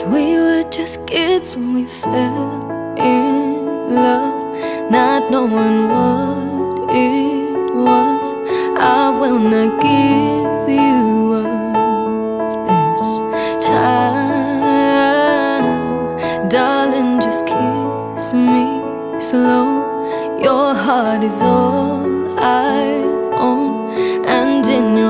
We were just kids when we fell in love, not knowing what it was. I will not give you up this time, darling, just kiss me slow. Your heart is all I own, and in your